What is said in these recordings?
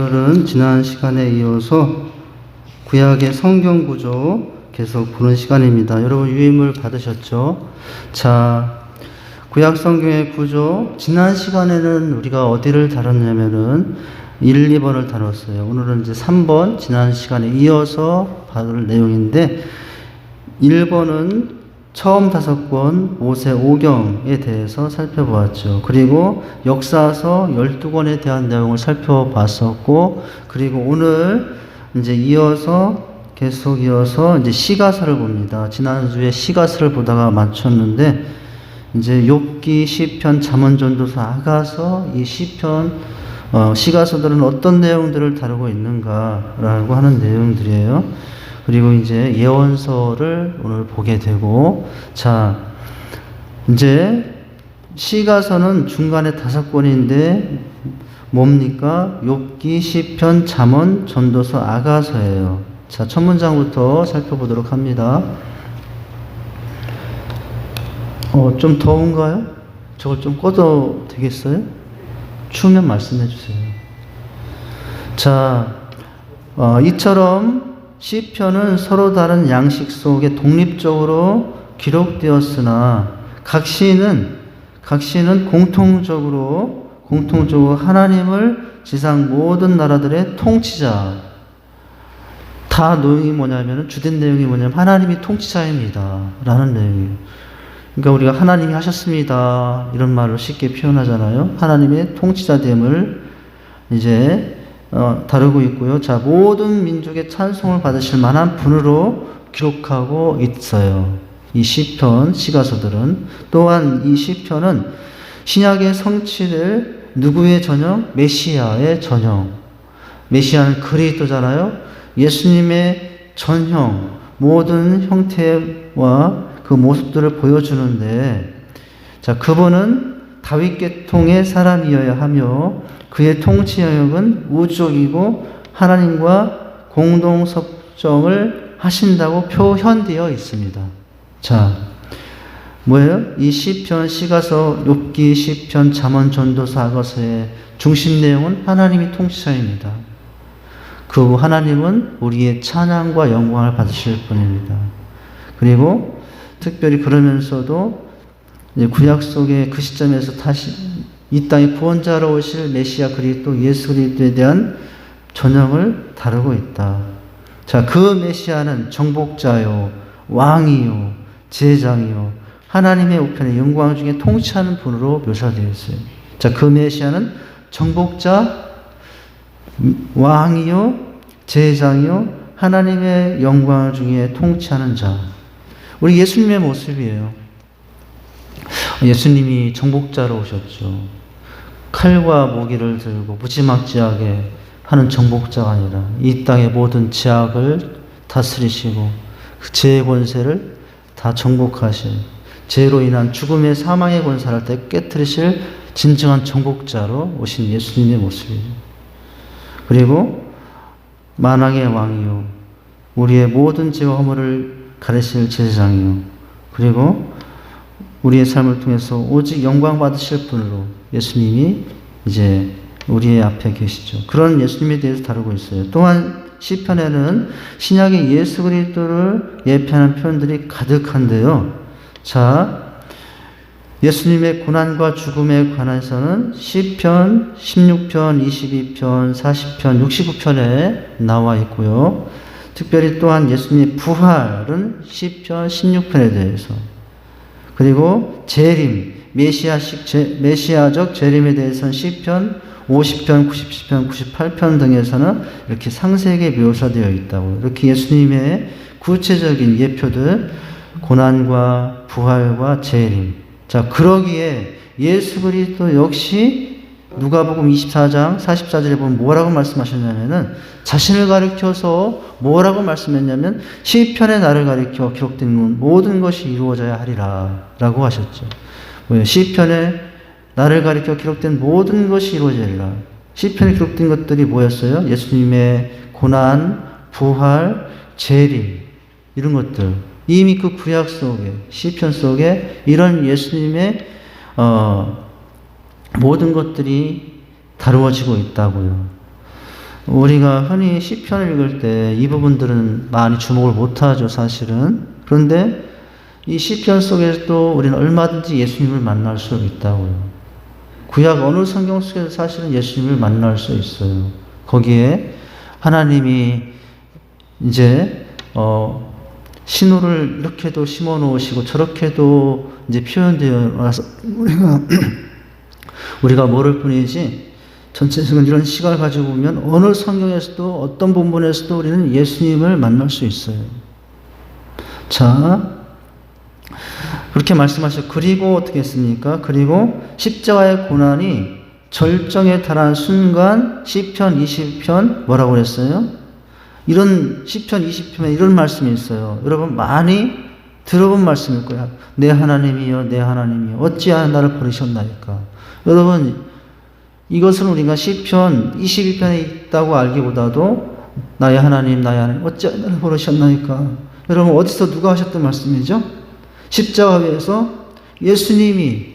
오늘은 지난 시간에 이어서 구약의 성경 구조 계속 보는 시간입니다. 여러분 유임을 받으셨죠? 자, 구약 성경의 구조, 지난 시간에는 우리가 어디를 다뤘냐면은 1, 2번을 다뤘어요. 오늘은 이제 3번, 지난 시간에 이어서 받을 내용인데 1번은 처음 5권 모세 오경에 대해서 살펴보았죠. 그리고 역사서 12권에 대한 내용을 살펴봤었고, 그리고 오늘 이제 계속 이어서 이제 시가서를 봅니다. 지난주에 시가서를 보다가 마쳤는데, 이제 욥기, 시편, 잠언, 전도서, 아가서, 이 시편, 시가서들은 어떤 내용들을 다루고 있는가라고 하는 내용들이에요. 그리고 이제 예언서를 오늘 보게 되고, 자, 이제 시가서는 중간에 5권인데 뭡니까? 욥기, 시편, 잠언, 전도서, 아가서예요. 자, 첫 문장부터 살펴보도록 합니다. 좀 더운가요? 저걸 좀 꺼도 되겠어요? 추우면 말씀해 주세요. 자, 이처럼 시편은 서로 다른 양식 속에 독립적으로 기록되었으나 각 시인은 공통적으로 하나님을 지상 모든 나라들의 통치자, 다 내용이 뭐냐면 주된 내용이 뭐냐면 하나님이 통치자입니다 라는 내용이에요. 그러니까 우리가 하나님이 하셨습니다 이런 말로 쉽게 표현하잖아요. 하나님의 통치자됨을 이제 다루고 있고요. 자, 모든 민족의 찬송을 받으실 만한 분으로 기록하고 있어요. 이 시편, 시가서들은. 또한 이 시편은 신약의 성취를 누구의 전형? 메시아의 전형. 메시아는 그리스도잖아요. 예수님의 전형, 모든 형태와 그 모습들을 보여주는데, 자, 그분은 다윗 계통의 사람이어야 하며 그의 통치 영역은 우주적이고 하나님과 공동 섭정을 하신다고 표현되어 있습니다. 자, 뭐예요? 이 시편, 시가서, 욥기, 시편, 잠언, 전도서, 아가서의 중심 내용은 하나님이 통치자입니다. 그 하나님은 우리의 찬양과 영광을 받으실 분입니다. 그리고 특별히 그러면서도 구약 속의 그 시점에서 다시 이 땅에 구원자로 오실 메시아 그리스도, 예수 그리스도에 대한 전형을 다루고 있다. 자, 그 메시아는 정복자요, 왕이요, 제장이요, 하나님의 우편의 영광 중에 통치하는 분으로 묘사되어 있어요. 자, 그 메시아는 정복자, 왕이요, 제장이요, 하나님의 영광 중에 통치하는 자. 우리 예수님의 모습이에요. 예수님이 정복자로 오셨죠. 칼과 모기를 들고 무지막지하게 하는 정복자가 아니라 이 땅의 모든 죄악을 다스리시고 그 죄의 권세를 다 정복하실, 죄로 인한 죽음의 사망의 권세를 다 깨트리실 진정한 정복자로 오신 예수님의 모습이에요. 그리고 만왕의 왕이요, 우리의 모든 죄와 허물을 가르칠 제사장이요, 그리고 우리의 삶을 통해서 오직 영광 받으실 분으로 예수님이 이제 우리의 앞에 계시죠. 그런 예수님에 대해서 다루고 있어요. 또한 시편에는 신약의 예수 그리스도를 예표하는 표현들이 가득한데요. 자, 예수님의 고난과 죽음에 관해서는 시편 16편, 22편, 40편, 69편에 나와 있고요. 특별히 또한 예수님의 부활은 시편 16편에 대해서, 그리고 재림, 메시아적 재림에 대해서는 시편 50편, 90편, 98편 등에서는 이렇게 상세하게 묘사되어 있다고. 이렇게 예수님의 구체적인 예표들, 고난과 부활과 재림. 자, 그러기에 예수 그리스도 역시 누가복음 24장 44절에 보면 뭐라고 말씀하셨냐면은, 자신을 가리켜서 뭐라고 말씀했냐면 시편의 나를 가리켜 기록된 모든 것이 이루어져야 하리라 라고 하셨죠. 시편에 나를 가리켜 기록된 모든 것이 이루어져야 하리라. 시편에 기록된 것들이 뭐였어요? 예수님의 고난, 부활, 재림, 이런 것들. 이미 그 구약 속에, 시편 속에 이런 예수님의 모든 것들이 다루어지고 있다고요. 우리가 흔히 시편을 읽을 때 이 부분들은 많이 주목을 못하죠, 사실은. 그런데 이 시편 속에서도 우리는 얼마든지 예수님을 만날 수 있다고요. 구약 어느 성경 속에서 사실은 예수님을 만날 수 있어요. 거기에 하나님이 이제 신호를 이렇게도 심어 놓으시고 저렇게도 이제 표현되어 와서 우리가 모를 뿐이지, 전체적인 이런 시각을 가지고 보면 어느 성경에서도 어떤 본문에서도 우리는 예수님을 만날 수 있어요. 자, 그렇게 말씀하셨고, 그리고 어떻게 했습니까? 그리고 십자가의 고난이 절정에 달한 순간 시편 20편 뭐라고 그랬어요? 이런 시편 20편에 이런 말씀이 있어요. 여러분 많이 들어본 말씀일 거야. 내 하나님이여, 내 하나님이여, 어찌하여 나를 버리셨나이까. 여러분, 이것은 우리가 시편 22편에 있다고 알기보다도 나의 하나님, 나의 하나님, 어찌하여 나를 버리셨나이까. 여러분, 어디서 누가 하셨던 말씀이죠? 십자가 위에서 예수님이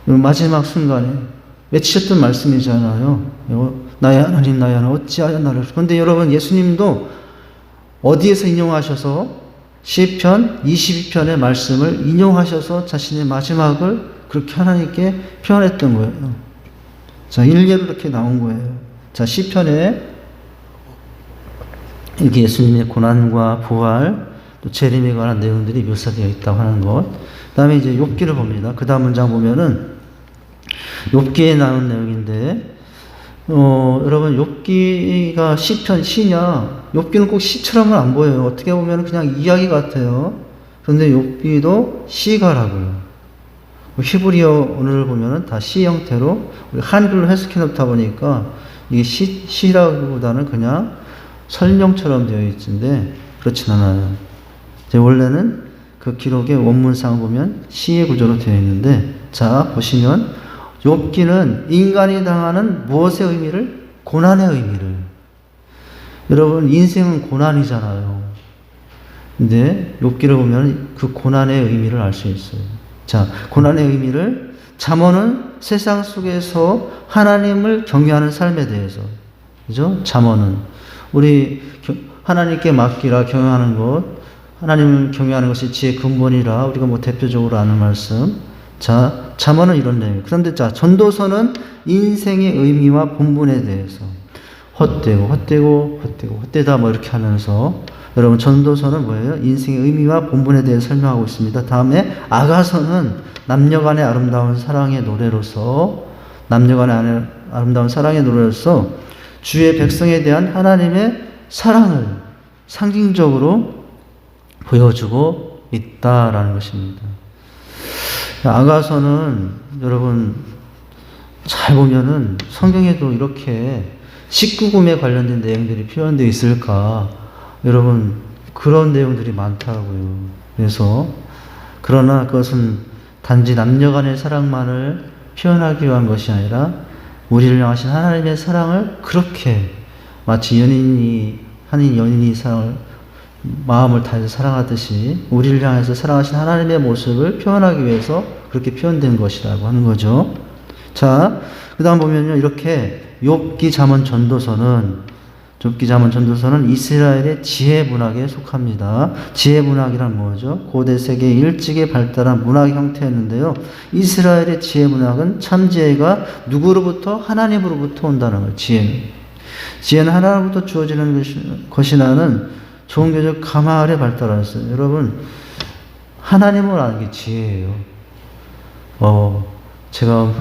마지막 순간에 외치셨던 말씀이잖아요. 나의 하나님, 나의 하나님, 어찌하여 나를. 그런데 여러분, 예수님도 어디에서 인용하셔서 시편 22편의 말씀을 인용하셔서 자신의 마지막을 그렇게 하나님께 표현했던 거예요. 자, 일례로 이렇게 나온 거예요. 자, 시편에 이렇게 예수님의 고난과 부활, 또 재림에 관한 내용들이 묘사되어 있다고 하는 것. 그 다음에 이제 욥기를 봅니다. 그 다음 문장 보면은 욥기에 나온 내용인데, 여러분, 욥기가 시편, 시냐? 욥기는 꼭 시처럼은 안 보여요. 어떻게 보면 그냥 이야기 같아요. 그런데 욥기도 시가라고요. 히브리어 언어를 보면은 다 시 형태로 우리 한글로 해석해 놓다 보니까 이게 시라기보다는 그냥 설명처럼 되어 있는데 그렇진 않아요. 원래는 그 기록의 원문상 보면 시의 구조로 되어 있는데, 자, 보시면 욥기는 인간이 당하는 무엇의 의미를? 고난의 의미를. 여러분, 인생은 고난이잖아요. 근데 욥기를 보면 그 고난의 의미를 알 수 있어요. 자, 고난의 의미를, 잠언은 세상 속에서 하나님을 경외하는 삶에 대해서, 그죠? 잠언은 우리 하나님께 맡기라, 경외하는 것, 하나님을 경외하는 것이 지혜의 근본이라 우리가 뭐 대표적으로 아는 말씀. 자, 잠언은 이런 내용. 그런데 자, 전도서는 인생의 의미와 본분에 대해서 헛되다 뭐 이렇게 하면서, 여러분, 전도서는 뭐예요? 인생의 의미와 본분에 대해 설명하고 있습니다. 다음에 아가서는 남녀간의 아름다운 사랑의 노래로서, 주의 백성에 대한 하나님의 사랑을 상징적으로 보여주고 있다라는 것입니다. 아가서는 여러분 잘 보면은 성경에도 이렇게 19금에 관련된 내용들이 표현되어 있을까? 여러분, 그런 내용들이 많다고요. 그래서, 그러나 그것은 단지 남녀 간의 사랑만을 표현하기 위한 것이 아니라 우리를 향하신 하나님의 사랑을 그렇게 마치 한 연인이 사랑을 마음을 다해서 사랑하듯이 우리를 향해서 사랑하신 하나님의 모습을 표현하기 위해서 그렇게 표현된 것이라고 하는 거죠. 자, 그 다음 보면요, 이렇게 욥기, 잠언, 전도서는 이스라엘의 지혜 문학에 속합니다. 지혜 문학이란 뭐죠? 고대 세계 일찍이 발달한 문학 형태였는데요. 이스라엘의 지혜 문학은 참 지혜가 누구로부터? 하나님으로부터 온다는 거예요. 지혜는 하나님으로부터 주어지는 것이라는 종교적 가마 아래 발달하였어요. 여러분, 하나님을 아는 게 지혜예요. 제가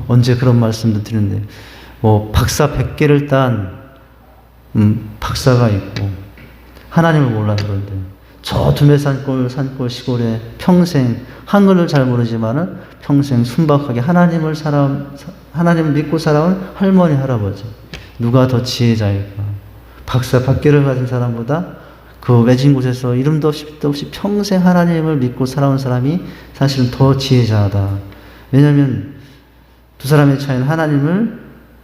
언제 그런 말씀도 드렸는데, 박사 100개를 딴 박사가 있고 하나님을 몰라 그런데, 저 두메산골 산골 시골에 평생 한글을 잘 모르지만은 평생 순박하게 하나님을 믿고 살아온 할머니 할아버지, 누가 더 지혜자일까? 박사 100개를 가진 사람보다 그 외진 곳에서 이름도 없이 뜻도 없이 평생 하나님을 믿고 살아온 사람이 사실은 더 지혜자다. 왜냐하면 두 사람의 차이는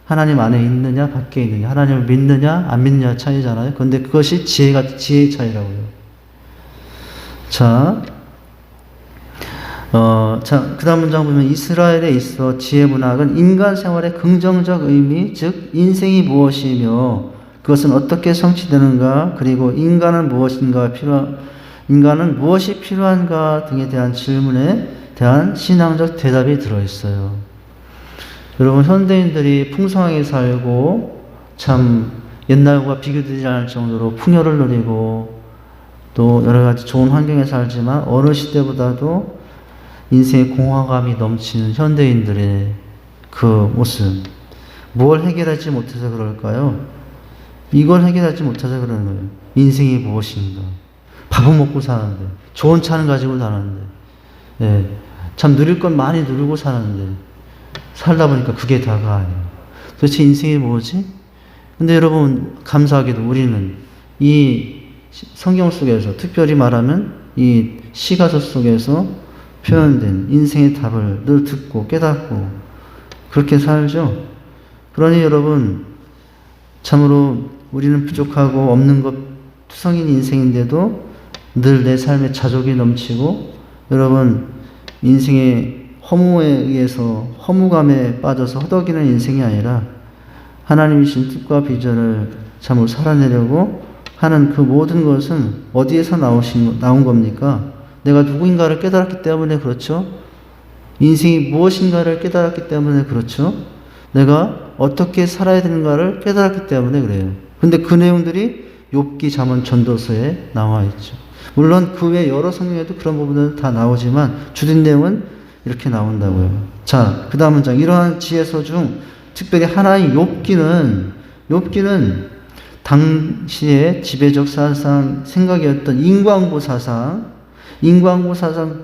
하나님 안에 있느냐 밖에 있느냐, 하나님을 믿느냐 안 믿느냐 차이잖아요. 그런데 그것이 지혜의 차이라고요. 자, 자, 그 다음 문장 보면 이스라엘에 있어 지혜 문학은 인간 생활의 긍정적 의미, 즉 인생이 무엇이며 그것은 어떻게 성취되는가, 그리고 인간은 무엇이 필요한가 등에 대한 질문에 대한 신앙적 대답이 들어있어요. 여러분, 현대인들이 풍성하게 살고 참 옛날과 비교되지 않을 정도로 풍요를 누리고 또 여러 가지 좋은 환경에 살지만 어느 시대보다도 인생의 공허감이 넘치는 현대인들의 그 모습, 무엇을 해결하지 못해서 그럴까요? 이걸 해결하지 못해서 그러는 거예요. 인생이 무엇인가? 밥은 먹고 사는데, 좋은 차는 가지고 사는데, 예, 참 누릴 건 많이 누리고 사는데, 살다 보니까 그게 다가 아니에요. 도대체 인생이 뭐지? 근데 여러분, 감사하게도 우리는 이 성경 속에서, 특별히 말하면 이 시가서 속에서 표현된 인생의 답을 늘 듣고 깨닫고 그렇게 살죠. 그러니 여러분, 참으로 우리는 부족하고 없는 것 투성인 인생인데도 늘 내 삶에 자족이 넘치고, 여러분, 인생의 허무에 의해서 허무감에 빠져서 허덕이는 인생이 아니라 하나님이 주신 뜻과 비전을 참으로 살아내려고 하는 그 모든 것은 어디에서 나온 겁니까? 내가 누구인가를 깨달았기 때문에 그렇죠. 인생이 무엇인가를 깨달았기 때문에 그렇죠. 내가 어떻게 살아야 되는가를 깨달았기 때문에 그래요. 근데 그 내용들이 욥기, 잠언, 전도서에 나와 있죠. 물론 그 외 여러 성경에도 그런 부분은 다 나오지만 주된 내용은 이렇게 나온다고요. 자, 그 다음 문장. 이러한 지혜서 중 특별히 하나의 욥기는 당시의 지배적 사상, 생각이었던 인과응보 사상,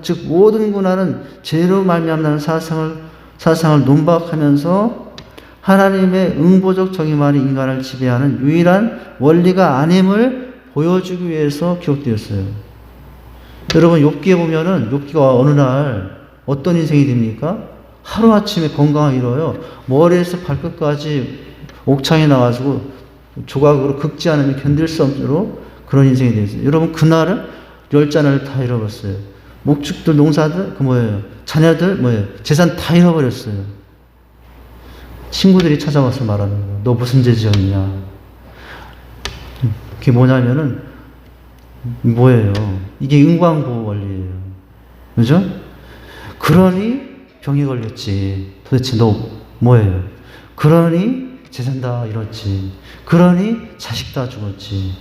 즉 모든 고난은 죄로 말미암는 사상을 논박하면서 하나님의 응보적 정의만이 인간을 지배하는 유일한 원리가 아님을 보여주기 위해서 기록되었어요. 여러분, 욥기에 보면은 욥기가 어느 날 어떤 인생이 됩니까? 하루아침에 건강을 잃어요. 머리에서 발끝까지 옥창에 나가지고 조각으로 긁지 않으면 견딜 수 없도록 그런 인생이 되었어요. 여러분, 그날은 열자를 다 잃어버렸어요. 목축들, 농사들, 자녀들, 재산 다 잃어버렸어요. 친구들이 찾아와서 말하는 거예요. 너 무슨 죄 지었냐? 그게 뭐냐면은, 뭐예요? 이게 인과응보 원리예요. 그죠? 그러니 병에 걸렸지. 도대체 너 뭐예요? 그러니 재산 다 잃었지. 그러니 자식 다 죽었지.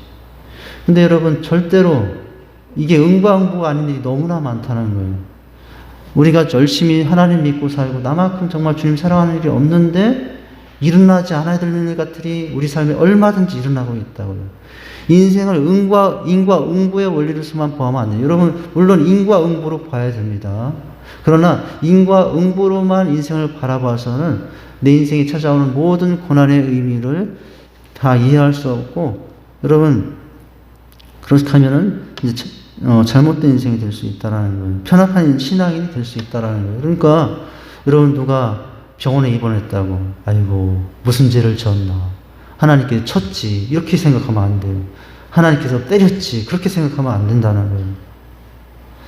근데 여러분, 절대로 이게 인과응보가 아닌 일이 너무나 많다는 거예요. 우리가 열심히 하나님 믿고 살고 나만큼 정말 주님 사랑하는 일이 없는데 일어나지 않아야 될 일들이 우리 삶에 얼마든지 일어나고 있다고요. 인생을 인과응보의 원리로서만 보면 안 돼요. 여러분, 물론 인과응보로 봐야 됩니다. 그러나 인과응보로만 인생을 바라봐서는 내 인생에 찾아오는 모든 고난의 의미를 다 이해할 수 없고, 여러분, 그렇게 하면은 이제 잘못된 인생이 될 수 있다라는 거예요. 편협한 신앙인이 될 수 있다라는 거예요. 그러니까 여러분, 누가 병원에 입원했다고, 아이고 무슨 죄를 지었나, 하나님께 쳤지, 이렇게 생각하면 안 돼요. 하나님께서 때렸지, 그렇게 생각하면 안 된다는 거예요.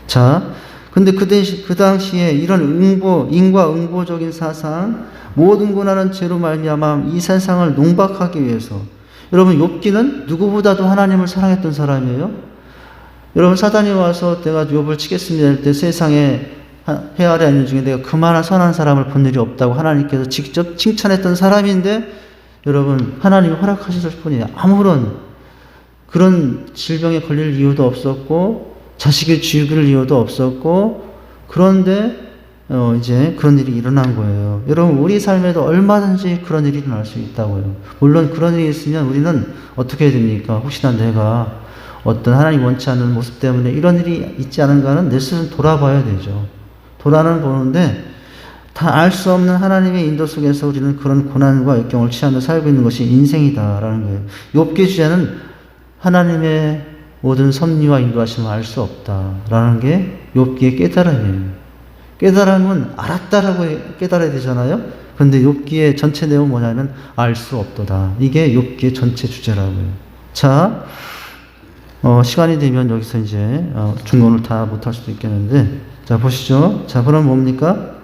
자, 근데 그 당시에 이런 인과응보적인 사상, 모든 고난은 죄로 말미암아 이 세상을 농박하기 위해서, 여러분, 욥기는 누구보다도 하나님을 사랑했던 사람이에요. 여러분, 사단이 와서 내가 욥을 치겠습니다 할 때 세상에 해 아래 있는 중에 내가 그만한 선한 사람을 본 일이 없다고 하나님께서 직접 칭찬했던 사람인데, 여러분, 하나님이 허락하셨을 뿐이에요. 아무런 그런 질병에 걸릴 이유도 없었고 자식을 죽일 이유도 없었고, 그런데 이제 그런 일이 일어난 거예요. 여러분, 우리 삶에도 얼마든지 그런 일이 일어날 수 있다고요. 물론 그런 일이 있으면 우리는 어떻게 해야 됩니까? 혹시나 내가 어떤 하나님 원치 않는 모습 때문에 이런 일이 있지 않은가는 내 스스로 돌아봐야 되죠. 돌아는 보는데, 다 알 수 없는 하나님의 인도 속에서 우리는 그런 고난과 역경을 취하며 살고 있는 것이 인생이다라는 거예요. 욥기의 주제는 하나님의 모든 섭리와 인도하심을 알 수 없다라는 게 욥기의 깨달음이에요. 깨달음은 알았다라고 깨달아야 되잖아요. 그런데 욥기의 전체 내용은 뭐냐면 알 수 없도다. 이게 욥기의 전체 주제라고요. 자, 시간이 되면 여기서 이제 중론을 다 못할 수도 있겠는데, 자, 보시죠. 자, 그럼 뭡니까?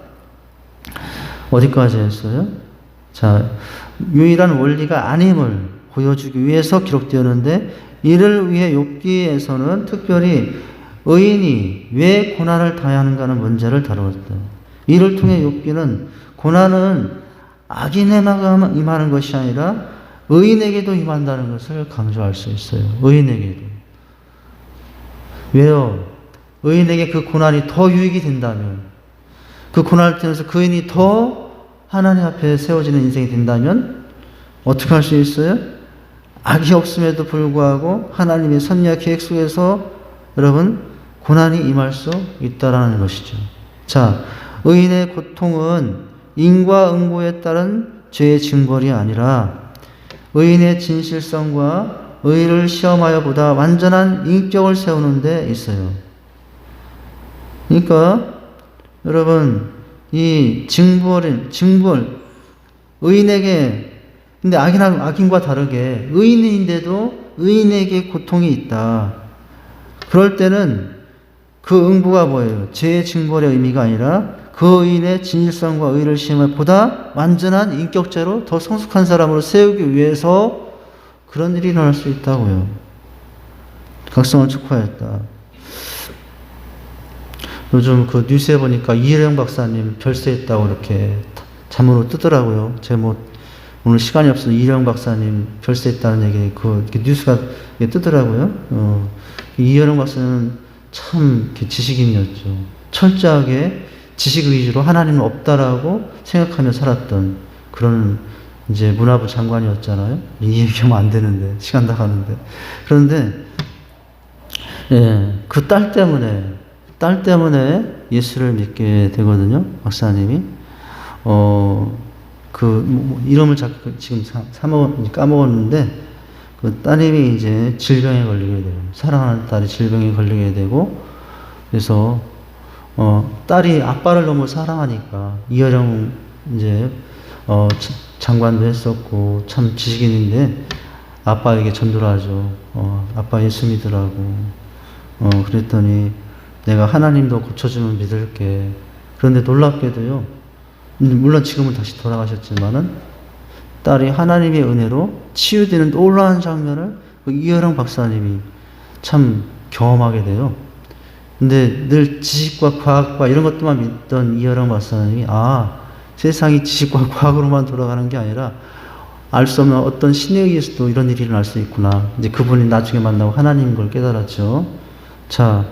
어디까지 했어요? 자, 유일한 원리가 아님을 보여주기 위해서 기록되었는데, 이를 위해 욥기에서는 특별히 의인이 왜 고난을 당해야 하는가는 문제를 다루었다. 이를 통해 욥기는 고난은 악인에만 임하는 것이 아니라 의인에게도 임한다는 것을 강조할 수 있어요. 의인에게도. 왜요? 의인에게 그 고난이 더 유익이 된다면, 그 고난을 통해서 그 의인이 더 하나님 앞에 세워지는 인생이 된다면 어떻게 할 수 있어요? 악이 없음에도 불구하고 하나님의 섭리와 계획 속에서 여러분 고난이 임할 수 있다라는 것이죠. 자, 의인의 고통은 인과응보에 따른 죄의 징벌이 아니라 의인의 진실성과 의를 시험하여 보다 완전한 인격을 세우는 데 있어요. 그러니까 여러분 이 징벌 의인에게, 근데 악인과 다르게 의인인데도 의인에게 고통이 있다. 그럴 때는 그 응보가 뭐예요? 죄의 징벌의 의미가 아니라 그 의인의 진실성과 의를 시험해 보다 완전한 인격자로 더 성숙한 사람으로 세우기 위해서 그런 일이 일어날 수 있다고요. 각성을 촉구하였다. 요즘 그 뉴스에 보니까 이혜령 박사님 별세했다고 이렇게 자문으로 뜨더라고요. 제가 오늘 시간이 없어서 이혜령 박사님 별세했다는 얘기, 뉴스가 뜨더라고요. 이혜령 박사는 참 지식인이었죠. 철저하게 지식 위주로 하나님은 없다라고 생각하며 살았던 그런 이제 문화부 장관이었잖아요. 이 얘기하면 안 되는데, 시간 다 가는데. 그런데, 그 딸 때문에 예수를 믿게 되거든요. 박사님이. 이름을 지금 까먹었는데, 그 따님이 이제 질병에 걸리게 돼요. 사랑하는 딸이 질병에 걸리게 되고, 그래서, 딸이 아빠를 너무 사랑하니까, 이혜령 이제, 장관도 했었고, 참 지식인인데, 아빠에게 전도를 하죠. 아빠 예수 믿으라고. 그랬더니, 내가 하나님도 고쳐주면 믿을게. 그런데 놀랍게도요, 물론 지금은 다시 돌아가셨지만은, 딸이 하나님의 은혜로 치유되는 놀라운 장면을 이혜령 박사님이 참 경험하게 돼요. 근데 늘 지식과 과학과 이런 것들만 믿던 이혜령 박사님이, 세상이 지식과 과학으로만 돌아가는 게 아니라 알 수 없는 어떤 신에 의해서도 이런 일이 일어날 수 있구나. 이제 그분이 나중에 만나고 하나님인 걸 깨달았죠. 자,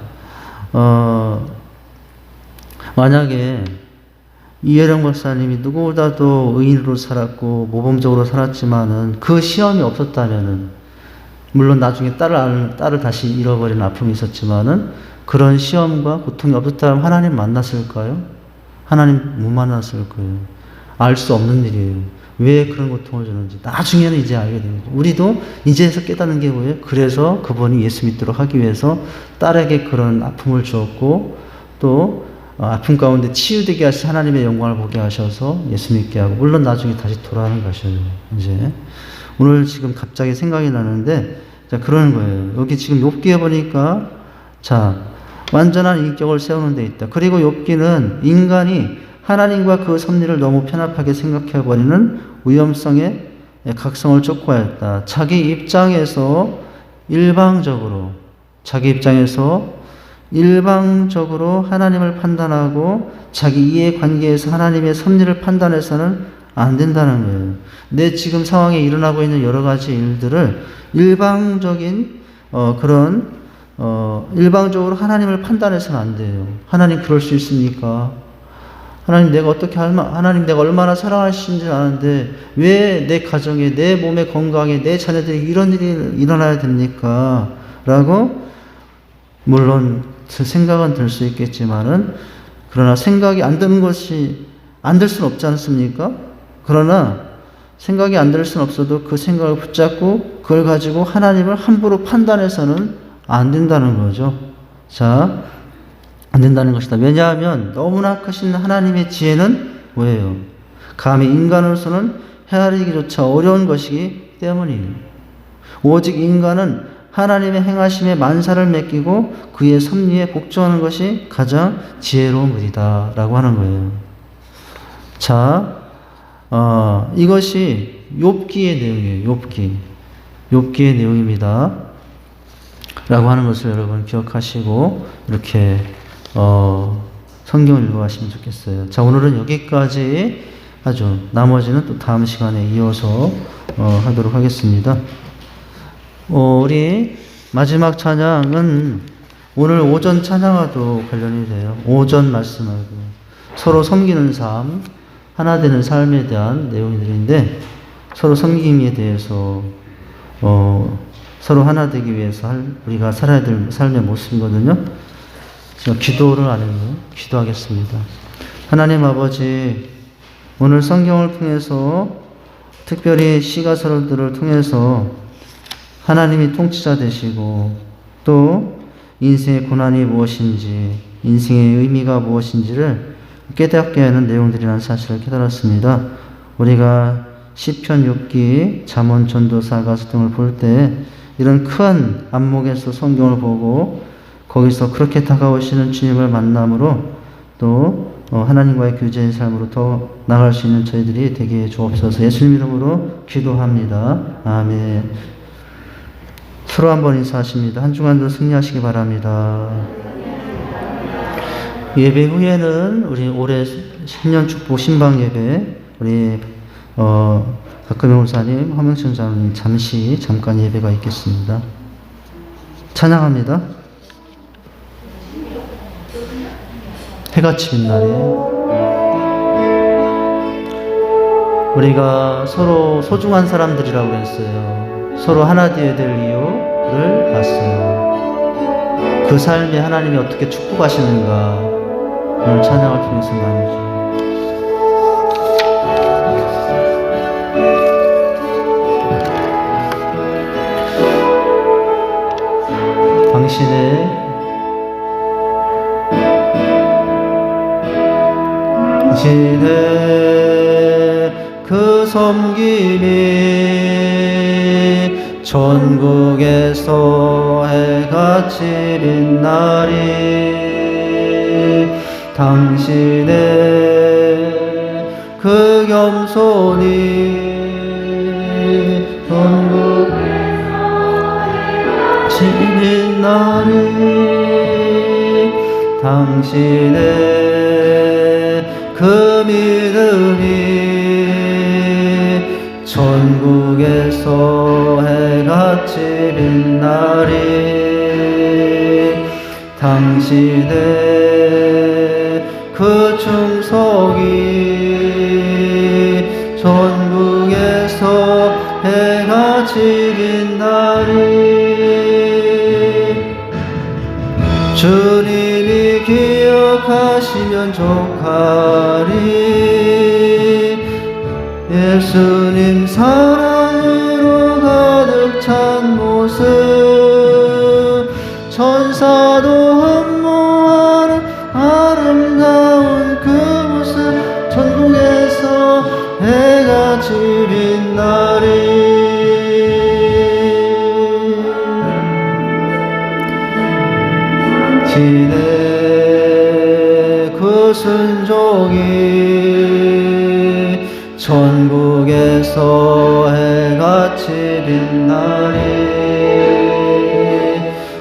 만약에 이혜령 박사님이 누구보다도 의인으로 살았고 모범적으로 살았지만은 그 시험이 없었다면은, 물론 나중에 딸을 다시 잃어버리는 아픔이 있었지만은 그런 시험과 고통이 없었다면 하나님 만났을까요? 하나님 못 만났을 거예요. 알 수 없는 일이에요. 왜 그런 고통을 주는지 나중에는 이제 알게 됩니다. 우리도 이제서 깨닫는 게 뭐예요? 그래서 그분이 예수 믿도록 하기 위해서 딸에게 그런 아픔을 주었고, 또 아픔 가운데 치유되게 하셔서 하나님의 영광을 보게 하셔서 예수 믿게 하고, 물론 나중에 다시 돌아가는 것이에요. 이제 오늘 지금 갑자기 생각이 나는데, 자, 그러는 거예요. 여기 지금 욥기에 보니까, 자, 완전한 인격을 세우는 데 있다. 그리고 욥기는 인간이 하나님과 그 섭리를 너무 편협하게 생각해버리는 위험성에 각성을 촉구하였다. 자기 입장에서 일방적으로 하나님을 판단하고 자기 이해관계에서 하나님의 섭리를 판단해서는 안 된다는 거예요. 내 지금 상황에 일어나고 있는 여러 가지 일들을 일방적으로 하나님을 판단해서는 안 돼요. 하나님 그럴 수 있습니까? 하나님 내가 얼마나 사랑하시는지 아는데 왜 내 가정에, 내 몸의 건강에, 내 자녀들이 이런 일이 일어나야 됩니까? 라고 물론 생각은 들 수 있겠지만은, 그러나 생각이 안 들 수는 없지 않습니까? 그러나 생각이 안 들 수는 없어도 그 생각을 붙잡고 그걸 가지고 하나님을 함부로 판단해서는 안 된다는 거죠. 자, 안 된다는 것이다. 왜냐하면 너무나 크신 하나님의 지혜는 뭐예요? 감히 인간으로서는 헤아리기조차 어려운 것이기 때문이에요. 오직 인간은 하나님의 행하심에 만사를 맡기고 그의 섭리에 복종하는 것이 가장 지혜로운 일이다 라고 하는 거예요. 자, 이것이 욥기의 내용이에요. 욥기의 내용입니다 라고 하는 것을 여러분 기억하시고 이렇게 성경을 읽어가시면 좋겠어요. 자, 오늘은 여기까지 하죠. 나머지는 또 다음 시간에 이어서 하도록 하겠습니다. 우리 마지막 찬양은 오늘 오전 찬양과도 관련이 돼요. 오전 말씀하고 서로 섬기는 삶, 하나 되는 삶에 대한 내용들인데 서로 섬김에 대해서 서로 하나 되기 위해서 우리가 살아야 될 삶의 모습이거든요. 제가 기도를 안 했네요. 기도하겠습니다. 하나님 아버지, 오늘 성경을 통해서 특별히 시가서들을 통해서 하나님이 통치자 되시고 또 인생의 고난이 무엇인지 인생의 의미가 무엇인지를 깨닫게 하는 내용들이라는 사실을 깨달았습니다. 우리가 시편 6기, 잠언, 전도서, 가서 등을 볼 때 이런 큰 안목에서 성경을 보고 거기서 그렇게 다가오시는 주님을 만남으로 또 하나님과의 교제의 삶으로 더 나아갈 수 있는 저희들이 되게 주옵소서. 예수님 이름으로 기도합니다. 아멘. 서로 한번 인사하십니다. 한 주간도 승리하시기 바랍니다. 예배 후에는 우리 올해 신년 축복 신방 예배 우리 박금영 목사님, 허명천 장로님 잠깐 예배가 있겠습니다. 찬양합니다. 해가 치는 날에 우리가 서로 소중한 사람들이라고 그랬어요. 서로 하나 되어야 될 이유를 봤어요. 그 삶에 하나님이 어떻게 축복하시는가 오늘 찬양을 통해서 나누죠. 당신의 그 섬김이 전국에서 해같이 빛나리. 당신의 그 겸손이 전국에서 해같이 빛나리. 당신의 그 믿음이 전국에서 해같이 빛나리. 당신의 그 충성이 전국에서 해같이 빛나리. 주님이 기억하시면 족하리. 예수님 사랑으로 가득 찬 모습 천사도 흠모하는 아름다운 그 모습 전국에서 해같이 빛나리. 진의 그 순종이 전국에서 해같이 빛나리.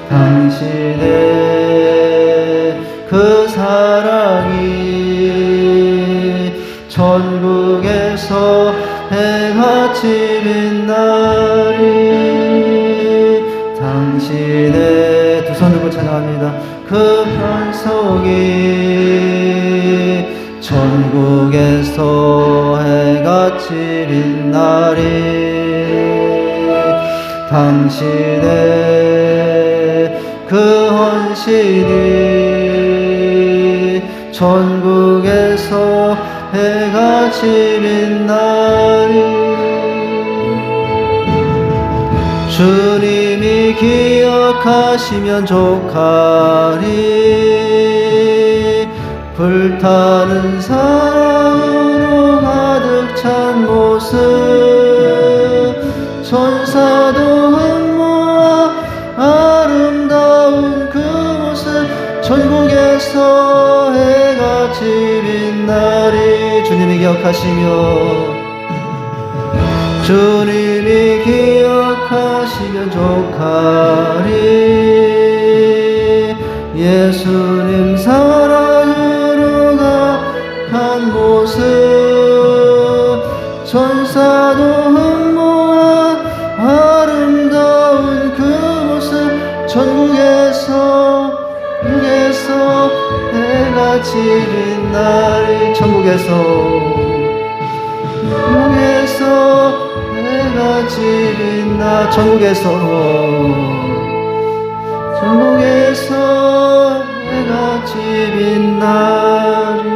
당신의 그 사랑이 전국에서 해같이 빛나리. 당신의 두 손 들고 찬양합니다. 그 편속이 전국에서 해같이 빛나리. 당신의 그 헌신이 전국에서 해같이 빛나리. 주님이 기억하시면 족하리. 불타는 사랑으로 가득 찬 모습 천사도 흠모하는 기억하시며 주님이 기억하시면 족하리. 예수님 사랑으로 간 모습 천사도 흠모한 아름다운 그 모습 전국에서 해가 지는 날이 천국에서 해가 지는 날 전국에서 해가 지는 날이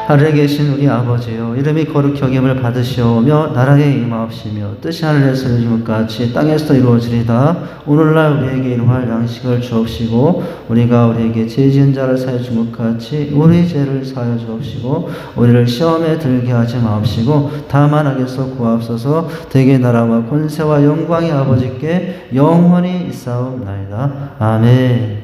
하늘에 계신 우리 아버지여 이름이 거룩히 여김을 받으시오며 나라에 임하옵시며 뜻이 하늘에서 이루어진 것 같이 땅에서 이루어지리다. 오늘날 우리에게 일용할 양식을 주옵시고 우리가 우리에게 죄 지은 자를 사하여 준 것 같이 우리 죄를 사하여 주옵시고 우리를 시험에 들게 하지 마옵시고 다만 악에서 구하옵소서. 대개 나라와 권세와 영광이 아버지께 영원히 있사옵나이다. 아멘.